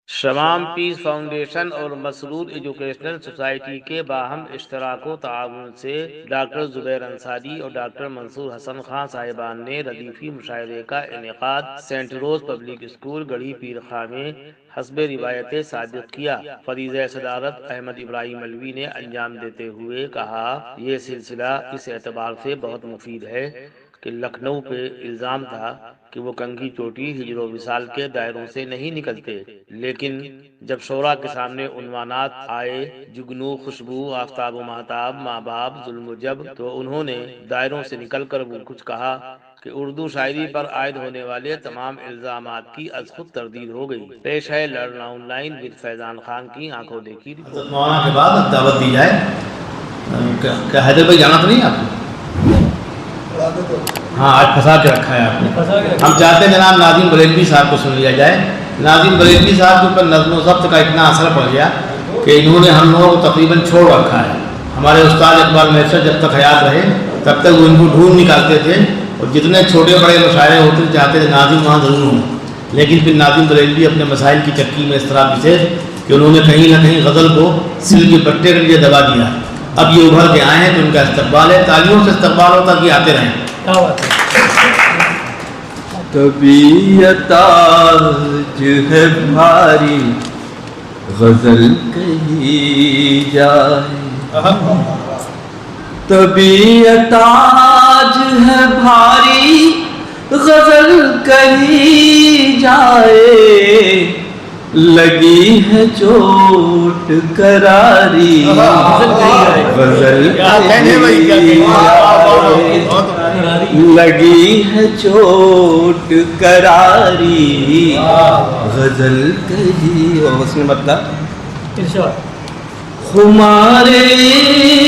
شمام پیس foundation اور مسرور educational society کے باہم اشتراک و تعاون سے ڈاکٹر زبیر انصاری اور ڈاکٹر منصور حسن خان صاحبان نے ردیفی مشاعرے کا انعقاد سینٹ روز پبلک اسکول گڑھی پیر خاں میں حسب روایت صادق کیا۔ فریضہ صدارت احمد ابراہیم علوی نے انجام دیتے ہوئے کہا، یہ سلسلہ اس اعتبار سے بہت مفید ہے کہ لکھنؤ پہ الزام تھا کہ وہ کنگھی چوٹی ہجر و وصال کے دائروں سے نہیں نکلتے، لیکن جب شورا کے سامنے عنوانات آئے جگنو خوشبو آفتاب و مہتاب ماں باپ ظلم و جب، تو انہوں نے دائروں سے نکل کر وہ کچھ کہا کہ اردو شاعری پر عائد ہونے والے تمام الزامات کی از خود تردید ہو گئی۔ پیش ہے لڑنا آن لائن ود فیضان خان کی آنکھوں دیکھی رپورٹ۔ مولانا کے بعد اب دعوت دی جائے کہ حیدر بھائی جانا تو نہیں آپ کو؟ ہاں آج پھنسا کے رکھا ہے آپ نے۔ ہم چاہتے ہیں جناب ناظم بریلوی صاحب کو سن لیا جائے۔ ناظم بریلوی صاحب کے اوپر نظم و ضبط کا اتنا اثر پڑ گیا کہ انہوں نے ہم لوگوں کو تقریباً چھوڑ رکھا ہے۔ ہمارے استاد اقبال میسر جب تک حیات رہے تب تک وہ ان کو ڈھونڈ نکالتے تھے، اور جتنے چھوٹے بڑے مشاعرے ہوتے چاہتے تھے ناظم وہاں ضرور ہوں، لیکن پھر ناظم بریلوی اپنے مسائل کی چکی میں اس طرح پھنسے کہ انہوں نے کہیں نہ کہیں غزل کو سل کے پٹے کے لیے دبا دیا۔ اب یہ ابھر کے آئے ہیں تو ان کا استقبال ہے، تالیوں سے استقبال ہوتا کہ آتے رہیں۔ طبیعت آج ہے بھاری غزل کہی جائے، طبیعت آج ہے بھاری غزل کہی جائے، لگی ہے چوٹ کراری غزل کہی جائے، لگی ہے چوٹ کراری غزل کہی۔ اور اس میں مطلب ہمارے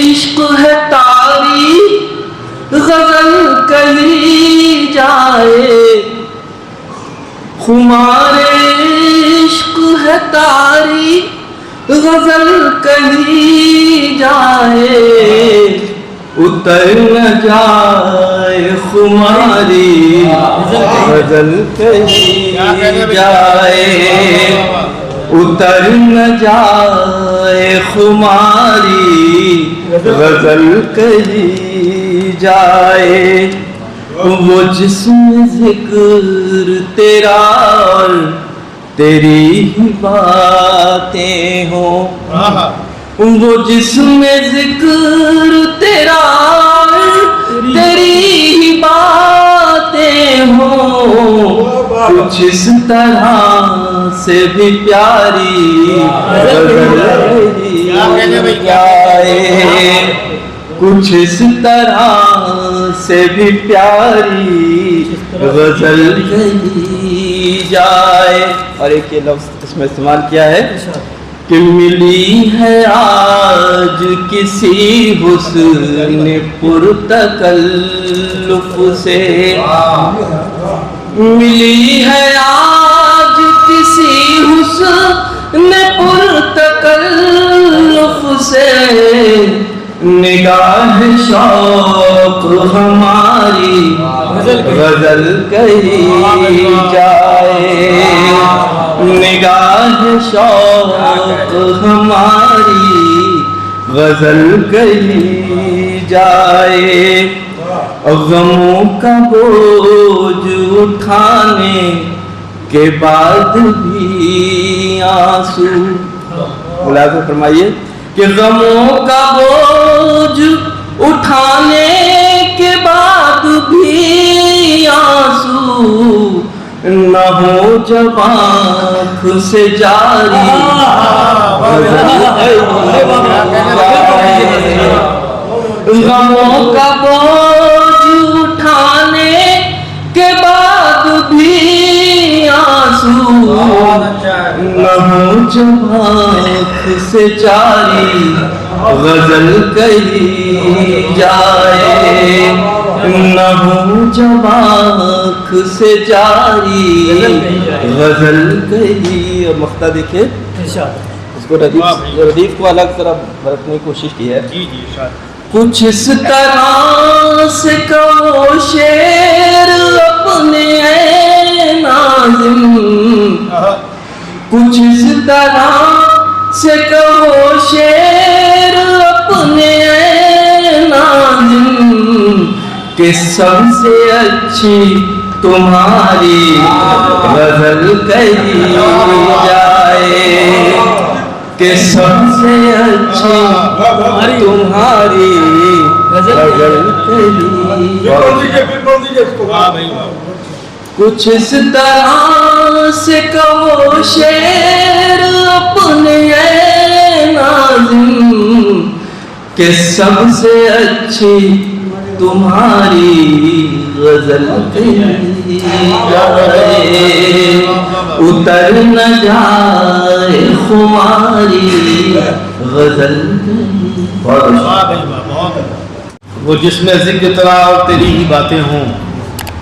عشق ہے تاری غزل کہی جائے، ہمارے عشق ہے تاری غزل کہی جائے، اتر نہ جائے خماری غزل کہی جائے، اتر نہ جائے خماری غزل کہی جائے، وہ جسم ذکر تیرا اور تیری ہی باتیں ہوں، وہ جسم ذکر تیرا تیری ہی باتیں ہوں، کچھ اس طرح سے بھی پیاری غزل کہی جائے، کچھ اس طرح سے بھی پیاری غزل کہی جائے۔ اور ایک یہ لفظ اس میں استعمال کیا ہے کہ ملی ہے آج کسی حسن پرتکلف سے، ملی ہے آج کسی حسن پرتکلف سے، نگاہ شوق ہماری غزل کہی جائے، نگاہ شوق ہماری غزل کہی جائے، غموں کا بوجھ اٹھانے کے بعد بھی آنسو، ملاحظہ فرمائیے کہ غموں کا بوجھ اٹھانے کے بعد بھی آنسو، نہ ہو جب آنکھ سے جاری غموں کا بوجھ اٹھانے کے بعد بھی آنسو، نہ ہو جب آنکھ سے جاری غزل کہی جائے، نہ ہو جب آنکھ سے جاری غزل کہی۔ اور مقطع دیکھیں، اس کو ردیف کو الگ طرح برتنے کی کوشش کی ہے۔ کچھ اس طرح سے کہو شعر اپنے اے ناظم، کچھ اس طرح سے کہو شعر اپنے ناظم کہ سب سے اچھی تمہاری غزل کہی جائے، کہ سب سے اچھی تمہاری غزل کہی جائے۔ کچھ اس طرح سے کہو شعر اپنے ناظم کہ سب سے اچھی تمہاری غزل کہی جائے، اتر نہ جائے خماری غزل کہی۔ وہ جس میں ذکر تیرا اور تیری ہی باتیں ہوں،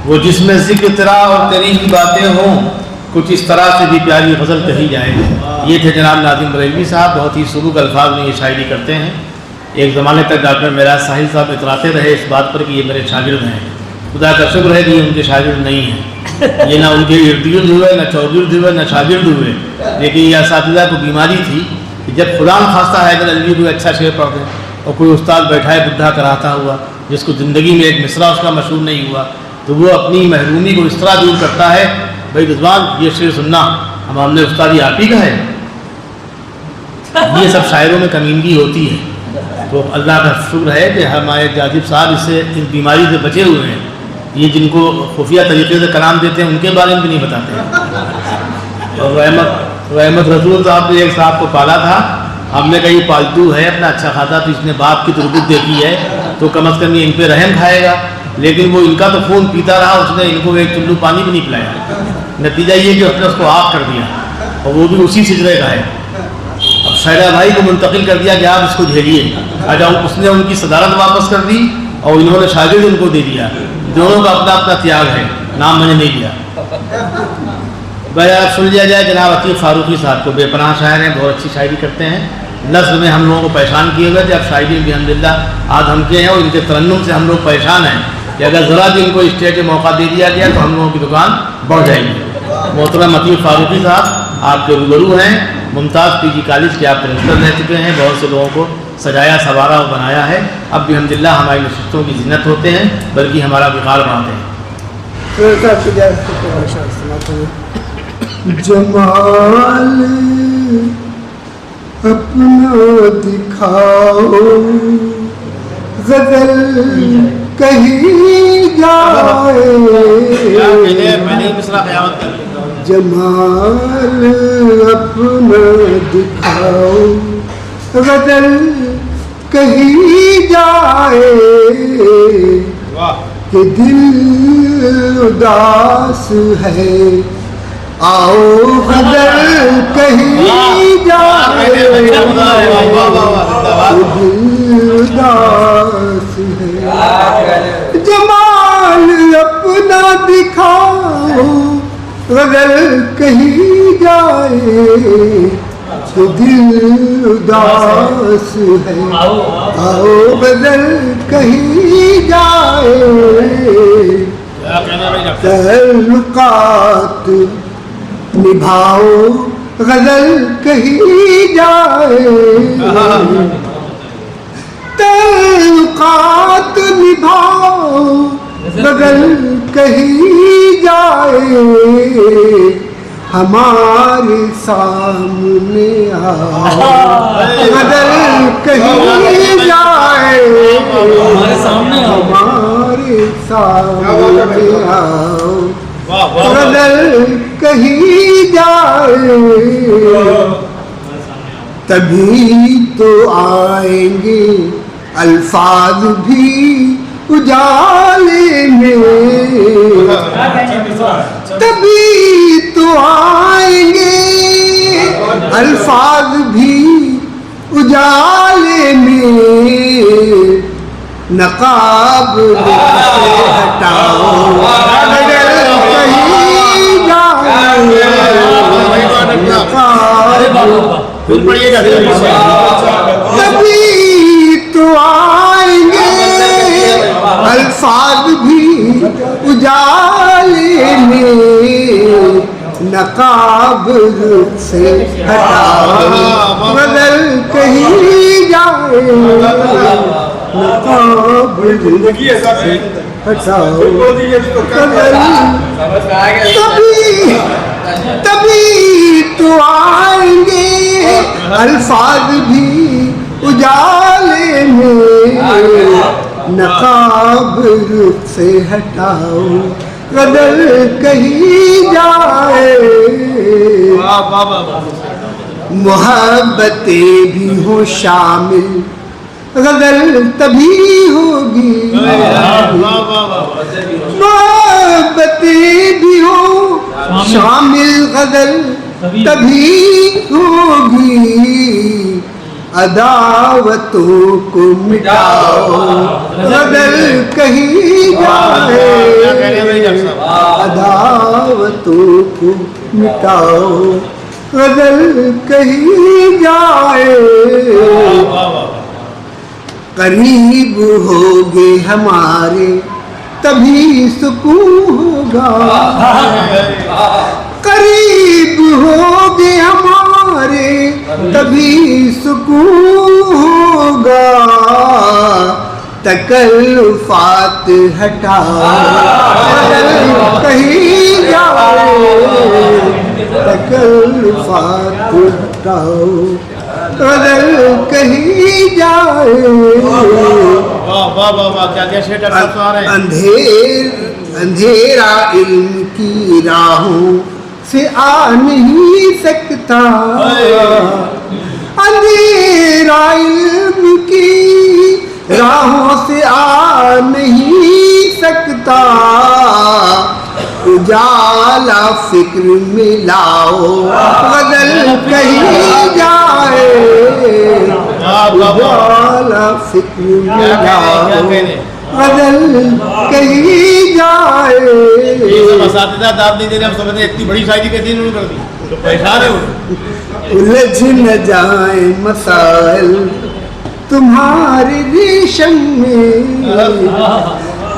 وہ جس میں ذکر تیرا اور تیری ہی باتیں ہوں، کچھ اس طرح سے بھی پیاری غزل کہی جائے۔ یہ تھے جناب ناظم بریلوی صاحب، بہت ہی سلوک الفاظ میں یہ شاعری کرتے ہیں۔ ایک زمانے تک ڈاکٹر معراج ساحل صاحب اتراتے رہے اس بات پر کہ یہ میرے شاگرد ہیں، خدا کا شکر ہے کہ یہ ان کے شاگرد نہیں ہیں، یہ نہ ان کے ارد گرد ہوئے، نہ چوگرد ہوئے، نہ شاگرد ہوئے، لیکن یہ اساتذہ کو بیماری تھی کہ جب خدا خواستہ حیدر علی کوئی اچھا شعر پڑھ دیں اور کوئی استاد بیٹھا ہے بڈھا کراتا ہوا جس کو زندگی میں ایک مصرع اس کا مشہور نہیں ہوا، تو وہ اپنی محرومی کو اس طرح دور کرتا ہے، بھائی رضوان یہ شعر سننا، ہم نے استاد یہ آپ ہی کا ہے۔ یہ سب شاعروں میں کمینگی ہوتی ہے، تو اللہ کا شکر ہے کہ ہمارے جاذب صاحب اس سے اس بیماری سے بچے ہوئے ہیں۔ یہ جن کو خفیہ طریقے سے کلام دیتے ہیں ان کے بارے میں بھی نہیں بتاتے ہیں۔ اور رحمت رسول صاحب نے ایک صاحب کو پالا تھا، ہم نے کہا یہ پالتو ہے اپنا اچھا کھاتا، تو اس نے باپ کی تربیت دیکھی ہے تو کم از کم یہ ان پہ رحم کھائے گا، لیکن وہ ان کا تو خون پیتا رہا، اس نے ان کو ایک چلو پانی بھی نہیں پلایا۔ نتیجہ یہ کہ اس نے اس کو آگ کر دیا، اور وہ بھی اسی سجرے کا ہے۔ اب شاعرہ بھائی کو منتقل کر دیا کہ آپ اس کو جھیلیے، اس نے ان کی صدارت واپس کر دی اور انہوں نے شاگرد ان کو دے دیا۔ دونوں کا اپنا اپنا تیاگ ہے، نام میں نے نہیں لیا۔ بہرحال سن لیا جائے جناب عتیق فاروقی صاحب کو، بے پناہ شاعر ہیں، بہت اچھی شاعری کرتے ہیں۔ نثر میں ہم لوگوں کو پریشان کیے ہوئے تھے، اب شاعری میں الحمدللہ آج ہم کے ہیں، اور ان کے ترنم سے ہم لوگ پریشان ہیں کہ اگر ذرا بھی ان کو اسٹیج پہ موقع دے دیا گیا تو ہم لوگوں کی دکان بڑھ جائے گی۔ محترم عتیق فاروقی صاحب آپ کے روبرو ہیں، ممتاز پی جی کالج کے آپ پرنسپل رہ چکے ہیں، بہت سے لوگوں کو سجایا سنوارا اور بنایا ہے، اب بھی الحمدللہ ہماری نشستوں کی زینت ہوتے ہیں، بلکہ ہمارا وقار بڑھاتے ہیں۔ جمال اپنا دکھاؤ، غزل کہیں جائے، جمال اپنا دکھاؤ، غزل کہیں جائے، کہ دل اداس ہے، آؤ غزل کہیں جائے، دل اداس ہے، جمال اپنا دکھاؤ، غزل کہیں جائے، تو دل اداس ہے، آؤ غزل کہیں جائے، تعلقات نبھاؤ، غزل کہیں جائے، تعلقات نبھاؤ، غزل کہیں جائے، ہمارے سامنے آؤ، غزل کہیں جائے، ہمارے سامنے آؤ، غزل کہیں جائے، تبھی تو آئیں گے الفاظ بھی اجالے میں، تبھی تو آئیں گے الفاظ بھی اجالے میں، نقاب سے ہٹاؤ، غزل کہیں جائے، تبھی تو آئیں گے الفاظ بھی اجالے میں، نقاب سے ہٹاؤ غزل کہیں جائے نقاب رخ سے ہٹاؤ غزل تبھی تو آئیں گے الفاظ بھی اجالے میں نقاب رخ سے ہٹاؤ غزل کہیں جائے محبتیں بھی ہوں شامل غزل تبھی ہوگی محبتیں بھی ہوں شامل غزل تبھی ہوگی عداوتوں کو مٹاؤ غزل کہیں جائے عداوتوں کو مٹاؤ غزل کہیں جائے قریب ہوگے ہمارے تبھی سکون ہوگا قریب ہوگے ہمارے تبھی سکون ہوگا تکلفات ہٹاؤ کہیں جائے تکلفات ہٹاؤ غزل کہیں جائے اندھیرا علم کی راہوں سے آ نہیں سکتا اندھیرا علم کی راہوں سے آ نہیں سکتا اجالا فکر میں لاؤ غزل کہیں جائے اجالا فکر میں لاؤ غزل کہیں جائے اتنی بڑی شاعری کیسے انہوں نے کر دی پریشان ہے الجھ نہ جائیں مسائل تمہارے ریشم میں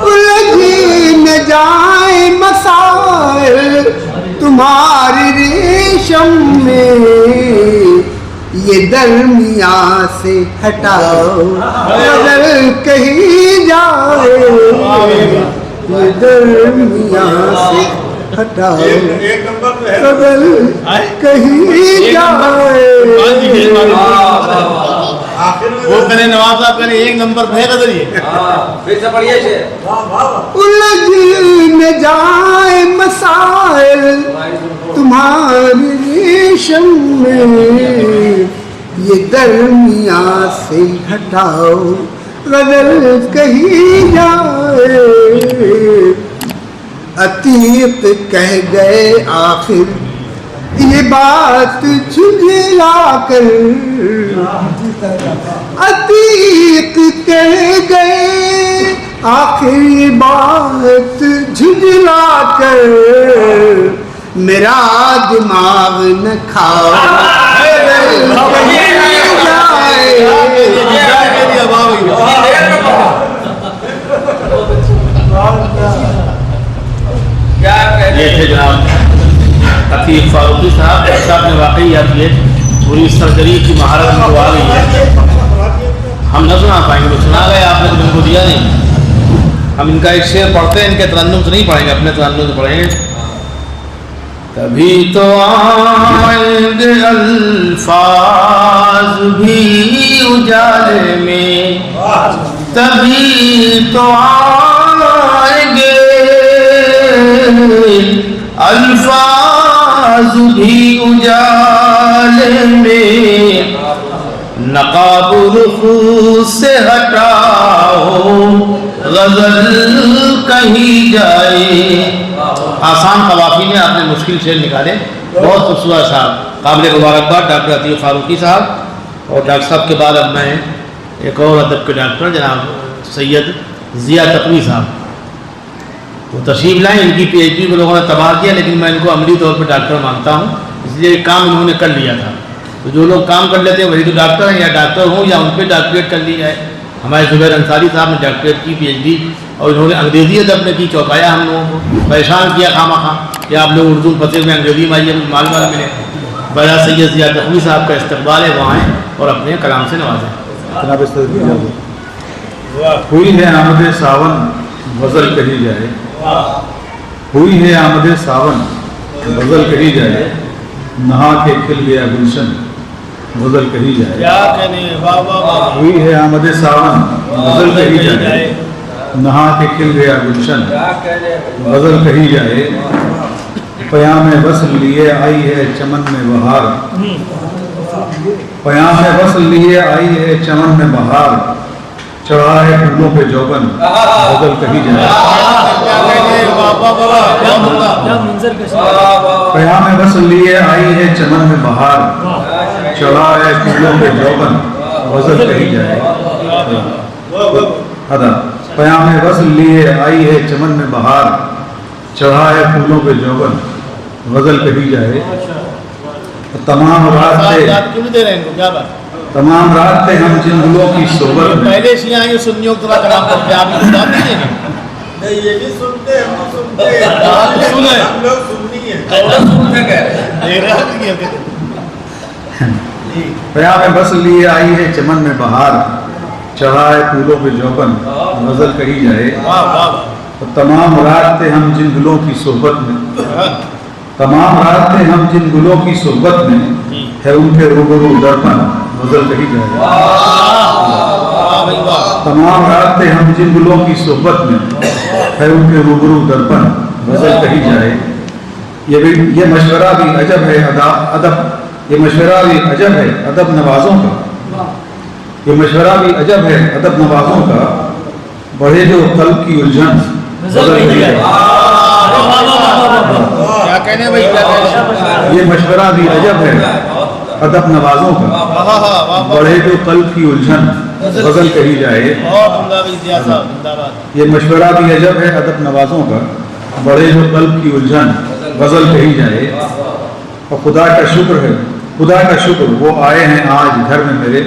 الجھ نہ جائیں مسائل تمہارے ریشم میں یہ درمیان سے ہٹاؤ غزل کہیں جائے یہ درمیان سے ہٹاؤ غزل کہیں جائے وہ کرے نواب صاحب کرے ایک نمبر پہ غزل یہ الجھ نہ جائے مسائل تمہاری ریشم میں یہ درمیان سے ہٹاؤ غزل کہیں جائے عتیق کہہ گئے آخر یہ بات جھنجھلا کر عتیق کہہ گئے آخر یہ بات جھنجھلا کر میرا دماغ نہ کھاؤ یہ تھے جناب عتیق فاروقی صاحب نے واقعی اب یہ پوری سرجری کی مہارت ان کو آ گئی ہے. ہم نہ سنا پائیں گے، تو سنا گئے آپ نے تو ان کو دیا نہیں. ہم ان کا ایک شعر پڑھتے ہیں، ان کے ترنم سے نہیں پڑھیں گے، اپنے ترنم سے پڑھیں گے. کبھی تو آئیں گے الفاظ بھی اجالے میں، تبھی تو آئیں گے الفاظ بھی اجالے میں. نقاب رخ سے ہٹاؤ غزل کہیں جائے. آسان قوافی میں آپ نے مشکل شعر نکالے، بہت خوبصورت صاحب، قابل مبارکباد ڈاکٹر عتیق فاروقی صاحب. اور ڈاکٹر صاحب کے بعد اب میں ایک اور ادب کے ڈاکٹر جناب سید ضیاء تقوی صاحب وہ تشریف لائیں. ان کی پی ایچ ڈی کو لوگوں نے تباہ کیا، لیکن میں ان کو عملی طور پر ڈاکٹر مانتا ہوں، اس لیے کام انہوں نے کر لیا تھا. تو جو لوگ کام کر لیتے ہیں وہی تو ڈاکٹر ہیں، یا ڈاکٹر ہوں یا ان پہ ڈاکٹریٹ کر لی جائے. ہمارے زبیر انصاری صاحب نے ڈاکٹریٹ کی، پی ایچ ڈی، اور انہوں نے انگریزی ادب میں کی، چوکایا ہم لوگوں کو، پریشان کیا خواہ مخواہ کہ آپ لوگ اردو پتے میں انگریزی میں آئیے مال والا ملے. بڑا سید ضیاء تقوی صاحب کا استقبال ہے، وہاں آئیں اور اپنے کلام سے نوازیں۔ جناب ہوئی ہے آمد ساون غزل کہی جائے، ہوئی ہے آمد ساون غزل کہی جائے، نہا کے کھل گیا گلشن غزل کہی جائے، ہوئی ہے آمد ساون غزل کہی جائے، نہا کے کھل گیا گلشن غزل کہی جائے، پیام وصل لیے آئی ہے چمن میں بہار، پیام وصل لیے آئی ہے چمن میں بہار، چڑھا ہے پھولوں پہ جوبن غزل کہی جائے، پیام وصل لیے آئی ہے چمن میں بہار، چڑھا ہے پھولوں پہ جوبن غزل کہی جائے، پیام وصل لیے آئی ہے چمن میں بہار، چڑھا ہے پھولوں پہ جوبن غزل کہی جائے، تمام رات پہ ہم جن گلوں کی صحبت میں، پہلے شیعہ ہیں سنیوں کو کلام کرتے ہیں، آپ کو جواب نہیں دیں گے؟ یہ بھی سنتے ہیں، ہم لوگ سننی ہے۔ پیام وصل لیے آئی ہے چمن میں بہار، چڑھا ہے پھولوں پہ جوبن غزل کہی جائے، تمام رات پہ ہم جن گلوں کی صحبت میں، تمام رات پہ ہم جن گلوں کی صحبت میں، ہے ان کے روبرو درپن غزل کہی جائے، تمام رات پہ ہم جن گلوں کی صحبت میں، ہے ان کے روبرو درپن غزل کہی جائے، یہ مشورہ بھی عجب ہے ادب، یہ مشورہ بھی عجب ہے ادب نوازوں کا، یہ مشورہ بھی عجب ہے ادب نوازوں کا، بڑھے جو قلب کی الجھن غزل کہی جائے، کیا کہنے بھائی، کیا کہنے؟ یہ مشورہ بھی عجب ہے ادب نوازوں کا، بڑھے جو قلب کی الجھن غزل کہی جائے، یہ مشورہ بھی عجب ہے ادب نوازوں کا، بڑھے جو قلب کی الجھن غزل کہی جائے، اور خدا کا شکر ہے، خدا کا شکر وہ آئے ہیں آج گھر میں میرے،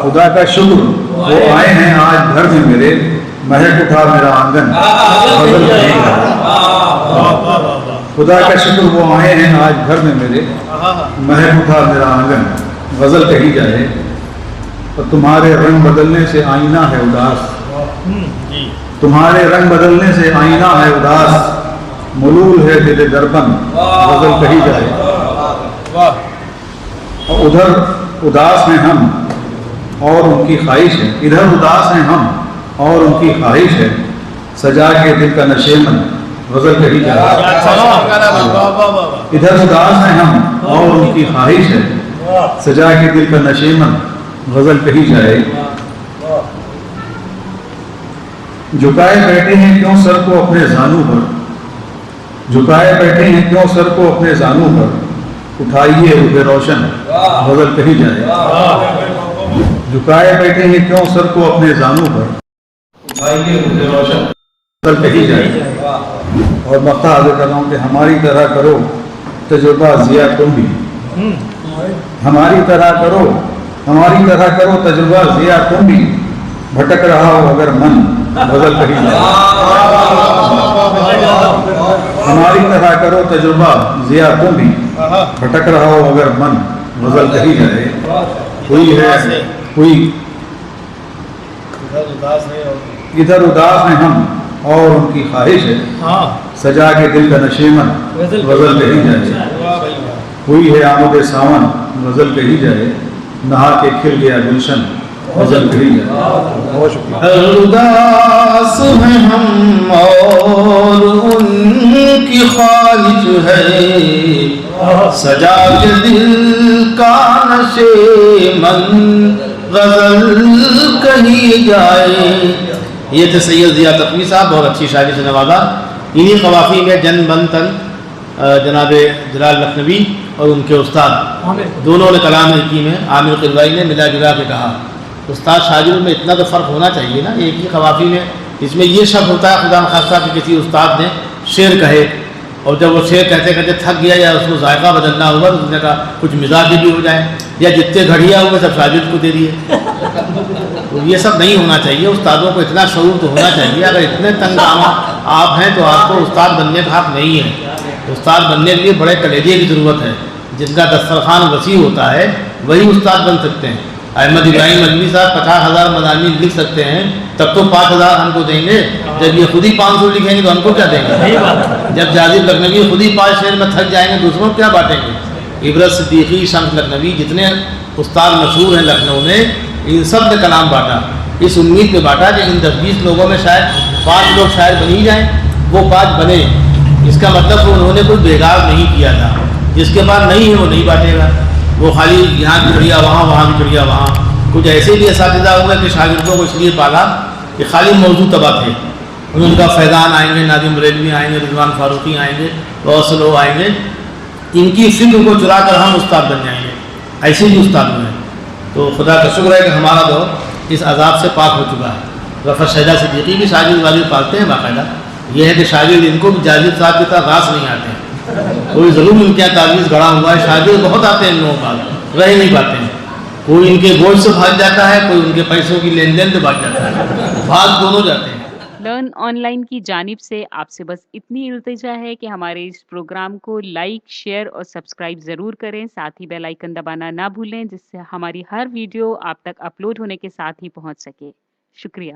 خدا کا شکر وہ آئے ہیں آج گھر میں میرے، مہک اٹھا میرا آنگن غزل کہی جائے، خدا کا شکر وہ آئے ہیں آج گھر میں میرے، مہک اٹھا میرا آنگن غزل کہی جائے، اور تمہارے رنگ بدلنے سے آئینہ ہے اداس، تمہارے رنگ بدلنے سے آئینہ ہے اداس، ملول ہے دل درپن غزل کہی جائے، اور ادھر اداس ہیں ہم اور ان کی خواہش ہے، ادھر اداس ہیں ہم اور ان کی خواہش ہے، سجا کے دل کا نشیمن غزل کہی جائے، ادھر اداس ہیں ہم اور ان کی خواہش ہے، سجا کے دل کا نشیمن غزل کہی جائے، جھکائے بیٹھے ہیں کیوں سر کو اپنے زانوں پر، جھکائے بیٹھے ہیں کیوں سر کو اپنے زانوں پر، اٹھائیے روح روشن غزل کہی جائے، جھکائے بیٹھے ہیں کیوں سر کو اپنے زانوں پر، اٹھائیے روح روشن غزل کہی جائے، اور مقطع حاضر کر رہا ہوں کہ ہماری طرح کرو تجربہ ضیاء تم بھی، ہماری طرح کرو تجربہ ضیاء تم بھی، بھٹک رہا ہو اگر من غزل کہی جائے، ہماری طرح کرو تجربہ ضیاء تم بھی، بھٹک رہا ہو اگر من غزل کہی جائے، ہوئی ہے ہوئی ادھر اداس ہیں ہم اور ان کی خواہش ہے، سجا کے دل کا نشیمن غزل کہی جائے، ہوئی ہے آمد ساون غزل کہی جائے، نہا کے کھل گیا گلشن غزل کہی جائے، بہت شکریہ۔ اداس ہیں ہم اور ان کی خواہش ہے، سجا کے دل کا نشیمن غزل کہی جائے۔ یہ تھے سید ضیاء تقوی صاحب، بہت اچھی شاعری سے نوازا۔ انہی قوافی میں جن بن تن جناب جلال لکھنوی اور ان کے استاد دونوں نے کلام حقی میں عامر قلوائی نے ملا جلا کے کہا، استاد شاگرد میں اتنا تو فرق ہونا چاہیے نا، ایک ہی قوافی میں اس میں یہ شب ہوتا ہے خدا نخواستہ کہ کسی استاد نے شعر کہے، اور جب وہ شعر کہتے کہتے تھک گیا یا اس کو ذائقہ بدلنا ہوا تو اس نے کہا کچھ مزاج بھی ہو جائے، یا جتنے گھڑیا ہوئے سب شاگرد کو دے دیے۔ تو یہ سب نہیں ہونا چاہیے، استادوں کو اتنا شعور تو ہونا چاہیے۔ اگر اتنے تنگ آپ ہیں تو آپ کو استاد بننے کا حق نہیں ہے، استاد بننے کے لیے بڑے کلیجے کی ضرورت ہے۔ جن کا دسترخوان وسیع ہوتا ہے وہی استاد بن سکتے ہیں۔ احمد ابراہیم علوی صاحب 50,000 مضامین لکھ سکتے ہیں، تب تو 5,000 ہم کو دیں گے، جب یہ خود ہی 500 لکھیں گے تو ہم کو کیا دیں گے؟ جب جاذب لکھنوی خود ہی 5 شعر میں تھک جائیں گے دوسروں کو کیا بانٹیں گے؟ عبرت صدیقی، شمس لکھنوی، جتنے استاد مشہور ہیں لکھنؤ میں، ان سب نے کلام بانٹا، اس امید پہ بانٹا کہ ان 10-20 لوگوں میں شاید 5 لوگ شاعر بن ہی جائیں۔ وہ 5 بنے، اس کا مطلب وہ انہوں نے کوئی بےگار نہیں کیا تھا۔ جس کے پاس نہیں ہے وہ نہیں بانٹے گا، وہ خالی یہاں کی چڑیا وہاں، وہاں کی چڑیا وہاں۔ کچھ ایسے بھی اساتذہ ہوئے کہ شاگردوں کو اس لیے پالا کہ خالی موضوع تباہ تھے، ان کا فیضان آئیں گے، ناظم بریلوی آئیں گے، رضوان فاروقی آئیں گے، بہت سے لوگ آئیں گے، ان کی فکر کو چرا کر ہم استاد بن جائیں گے، ایسے بھی استاد ہوئے ہیں۔ تو خدا کا شکر ہے کہ ہمارا دور اس عذاب سے پاک ہو چکا ہے۔ رفعت شہدہ صدیقی بھی شاگرد واجب پالتے ہیں باقاعدہ، یہ ہے کہ شاگرد ان کو بھی جاذب صاحب کی طرح راس نہیں آتے ہیں، کوئی ضرور ان کے یہاں تعویذ گڑا ہوا ہے، شاگرد بہت آتے ہیں ان لوگوں کا، رہ نہیں پاتے ہیں، کوئی ان کے گوشت سے بھاگ جاتا ہے، کوئی ان کے پیسوں کی لین دین سے بھاگ جاتا ہے، بھاگ دونوں جاتے ہیں۔ لرن آن لائن کی جانب سے آپ سے بس اتنی التجا ہے کہ ہمارے اس پروگرام کو لائک، شیئر اور سبسکرائب ضرور کریں، ساتھ ہی بیل آئیکن دبانا نہ بھولیں، جس سے ہماری ہر ویڈیو آپ تک اپلوڈ ہونے کے ساتھ ہی پہنچ سکے۔ شکریہ۔